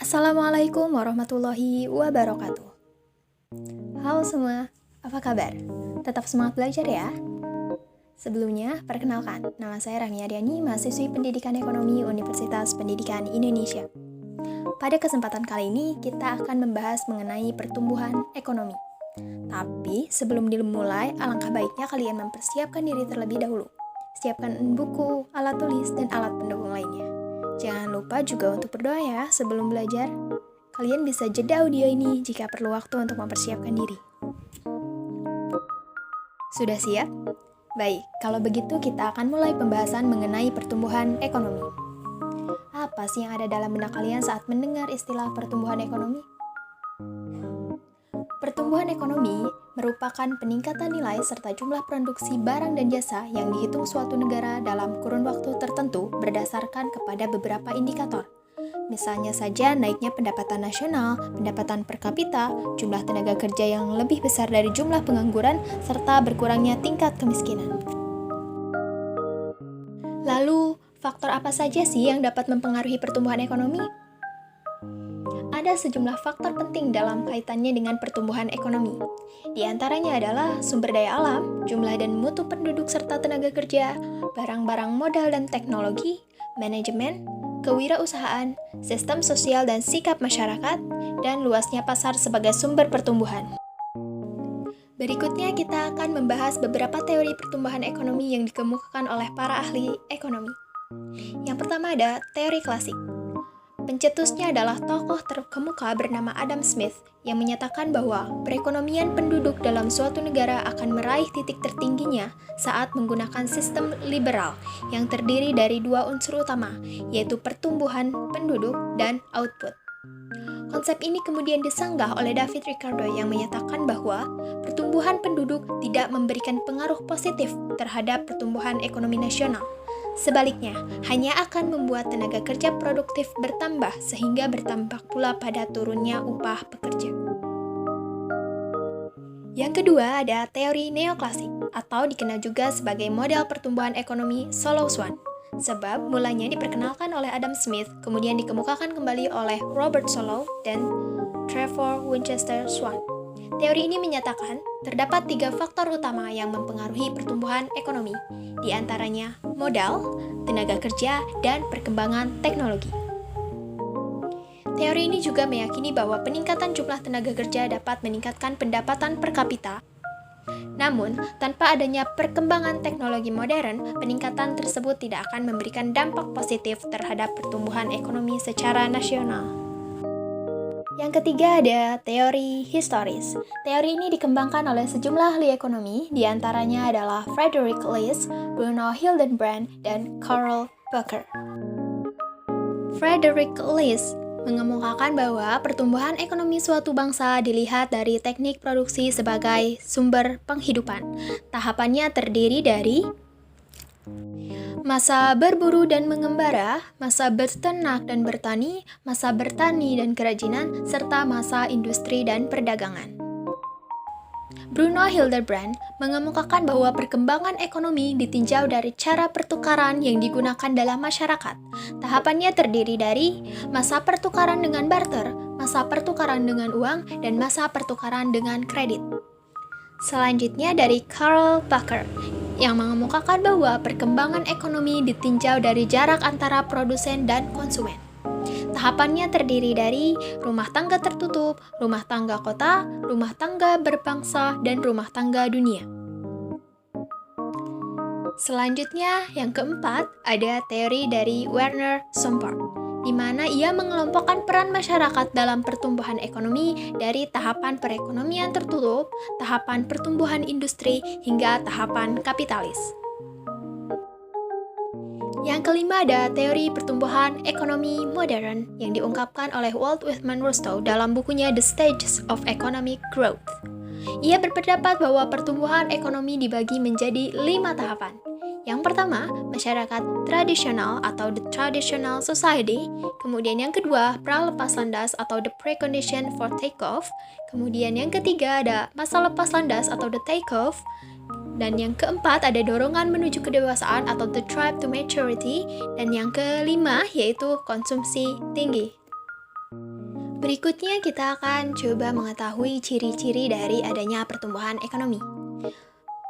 Assalamualaikum warahmatullahi wabarakatuh. Halo semua, apa kabar? Tetap semangat belajar ya. Sebelumnya, perkenalkan, nama saya Rahmi Aryani, mahasiswi Pendidikan Ekonomi Universitas Pendidikan Indonesia. Pada kesempatan kali ini, kita akan membahas mengenai pertumbuhan ekonomi. Tapi, sebelum dimulai, alangkah baiknya kalian mempersiapkan diri terlebih dahulu. Siapkan buku, alat tulis, dan alat pendukung lainnya. Jangan lupa juga untuk berdoa ya sebelum belajar. Kalian bisa jeda audio ini jika perlu waktu untuk mempersiapkan diri. Sudah siap? Baik, kalau begitu kita akan mulai pembahasan mengenai pertumbuhan ekonomi. Apa sih yang ada dalam benak kalian saat mendengar istilah pertumbuhan ekonomi? Pertumbuhan ekonomi merupakan peningkatan nilai serta jumlah produksi barang dan jasa yang dihitung suatu negara dalam kurun waktu tertentu berdasarkan kepada beberapa indikator. Misalnya saja naiknya pendapatan nasional, pendapatan per kapita, jumlah tenaga kerja yang lebih besar dari jumlah pengangguran, serta berkurangnya tingkat kemiskinan. Lalu, faktor apa saja sih yang dapat mempengaruhi pertumbuhan ekonomi? Ada sejumlah faktor penting dalam kaitannya dengan pertumbuhan ekonomi. Di antaranya adalah sumber daya alam, jumlah dan mutu penduduk serta tenaga kerja, barang-barang modal dan teknologi, manajemen, kewirausahaan, sistem sosial dan sikap masyarakat, dan luasnya pasar sebagai sumber pertumbuhan. Berikutnya kita akan membahas beberapa teori pertumbuhan ekonomi yang dikemukakan oleh para ahli ekonomi. Yang pertama ada teori klasik. Pencetusnya adalah tokoh terkemuka bernama Adam Smith yang menyatakan bahwa perekonomian penduduk dalam suatu negara akan meraih titik tertingginya saat menggunakan sistem liberal yang terdiri dari dua unsur utama, yaitu pertumbuhan penduduk dan output. Konsep ini kemudian disanggah oleh David Ricardo yang menyatakan bahwa pertumbuhan penduduk tidak memberikan pengaruh positif terhadap pertumbuhan ekonomi nasional. Sebaliknya, hanya akan membuat tenaga kerja produktif bertambah sehingga berdampak pula pada turunnya upah pekerja. Yang kedua ada teori neoklasik atau dikenal juga sebagai model pertumbuhan ekonomi Solow Swan. Sebab mulanya diperkenalkan oleh Adam Smith, kemudian dikemukakan kembali oleh Robert Solow dan Trevor Winchester Swan. Teori ini menyatakan terdapat 3 faktor utama yang mempengaruhi pertumbuhan ekonomi, di antaranya modal, tenaga kerja, dan perkembangan teknologi. Teori ini juga meyakini bahwa peningkatan jumlah tenaga kerja dapat meningkatkan pendapatan per kapita. Namun, tanpa adanya perkembangan teknologi modern, peningkatan tersebut tidak akan memberikan dampak positif terhadap pertumbuhan ekonomi secara nasional. Yang ketiga ada teori historis. Teori ini dikembangkan oleh sejumlah ahli ekonomi, di antaranya adalah Frederick List, Bruno Hildenbrand, dan Karl Popper. Frederick List mengemukakan bahwa pertumbuhan ekonomi suatu bangsa dilihat dari teknik produksi sebagai sumber penghidupan. Tahapannya terdiri dari masa berburu dan mengembara, masa berternak dan bertani, masa bertani dan kerajinan, serta masa industri dan perdagangan. Bruno Hildenbrand mengemukakan bahwa perkembangan ekonomi ditinjau dari cara pertukaran yang digunakan dalam masyarakat. Tahapannya terdiri dari masa pertukaran dengan barter, masa pertukaran dengan uang, dan masa pertukaran dengan kredit. Selanjutnya dari Karl Popper yang mengemukakan bahwa perkembangan ekonomi ditinjau dari jarak antara produsen dan konsumen. Tahapannya terdiri dari rumah tangga tertutup, rumah tangga kota, rumah tangga berbangsa, dan rumah tangga dunia. Selanjutnya, yang keempat, ada teori dari Werner Sompart, di mana ia mengelompokkan peran masyarakat dalam pertumbuhan ekonomi dari tahapan perekonomian tertutup, tahapan pertumbuhan industri, hingga tahapan kapitalis. Yang kelima ada teori pertumbuhan ekonomi modern yang diungkapkan oleh Walt Whitman Rostow dalam bukunya The Stages of Economic Growth. Ia berpendapat bahwa pertumbuhan ekonomi dibagi menjadi 5 tahapan. Yang pertama, masyarakat tradisional atau the traditional society. Kemudian yang kedua, pra lepas landas atau the precondition for takeoff. Kemudian yang ketiga ada masa lepas landas atau the takeoff. Dan yang keempat ada dorongan menuju kedewasaan atau the drive to maturity. Dan yang kelima yaitu konsumsi tinggi. Berikutnya kita akan coba mengetahui ciri-ciri dari adanya pertumbuhan ekonomi.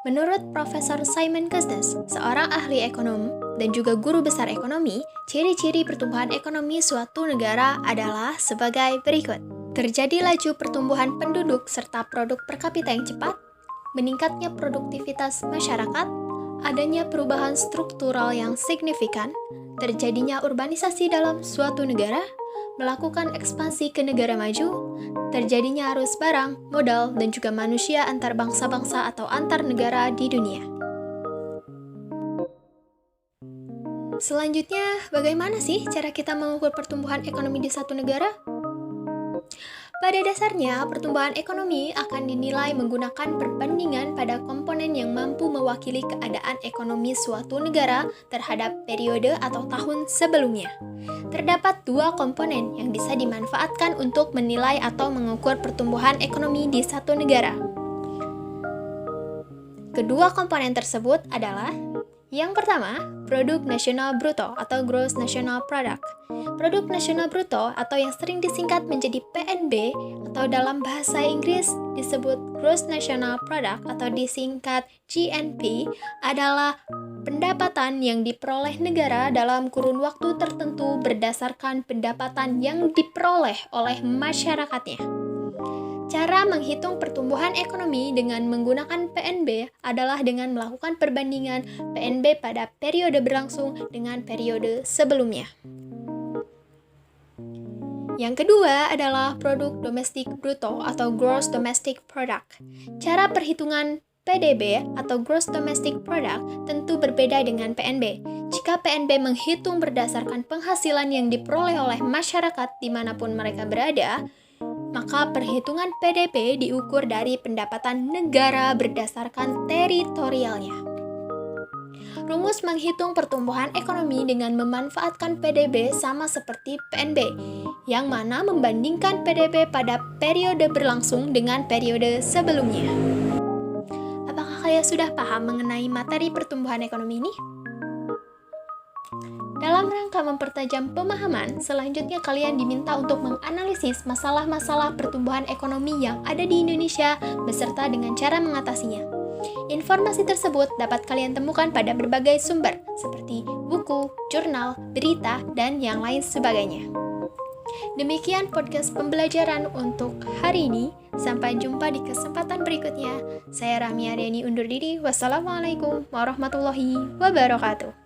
Menurut Profesor Simon Kuznets, seorang ahli ekonom dan juga guru besar ekonomi, ciri-ciri pertumbuhan ekonomi suatu negara adalah sebagai berikut. Terjadi laju pertumbuhan penduduk serta produk per kapita yang cepat, meningkatnya produktivitas masyarakat, adanya perubahan struktural yang signifikan, terjadinya urbanisasi dalam suatu negara, melakukan ekspansi ke negara maju, terjadinya arus barang, modal, dan juga manusia antar bangsa-bangsa atau antar negara di dunia. Selanjutnya, bagaimana sih cara kita mengukur pertumbuhan ekonomi di satu negara? Pada dasarnya, pertumbuhan ekonomi akan dinilai menggunakan perbandingan pada komponen yang mampu mewakili keadaan ekonomi suatu negara terhadap periode atau tahun sebelumnya. Terdapat dua komponen yang bisa dimanfaatkan untuk menilai atau mengukur pertumbuhan ekonomi di satu negara. Kedua komponen tersebut adalah yang pertama, Produk Nasional Bruto atau Gross National Product. Produk Nasional Bruto atau yang sering disingkat menjadi PNB atau dalam bahasa Inggris disebut Gross National Product atau disingkat GNP adalah pendapatan yang diperoleh negara dalam kurun waktu tertentu berdasarkan pendapatan yang diperoleh oleh masyarakatnya. Cara menghitung pertumbuhan ekonomi dengan menggunakan PNB adalah dengan melakukan perbandingan PNB pada periode berlangsung dengan periode sebelumnya. Yang kedua adalah produk domestik bruto atau gross domestic product. Cara perhitungan PDB atau gross domestic product tentu berbeda dengan PNB. Jika PNB menghitung berdasarkan penghasilan yang diperoleh oleh masyarakat dimanapun mereka berada, maka perhitungan PDB diukur dari pendapatan negara berdasarkan teritorialnya. Rumus menghitung pertumbuhan ekonomi dengan memanfaatkan PDB sama seperti PNB, yang mana membandingkan PDB pada periode berlangsung dengan periode sebelumnya. Apakah kalian sudah paham mengenai materi pertumbuhan ekonomi ini? Dalam rangka mempertajam pemahaman, selanjutnya kalian diminta untuk menganalisis masalah-masalah pertumbuhan ekonomi yang ada di Indonesia beserta dengan cara mengatasinya. Informasi tersebut dapat kalian temukan pada berbagai sumber seperti buku, jurnal, berita, dan yang lain sebagainya. Demikian podcast pembelajaran untuk hari ini. Sampai jumpa di kesempatan berikutnya. Saya Rahmi Aryani undur diri. Wassalamualaikum warahmatullahi wabarakatuh.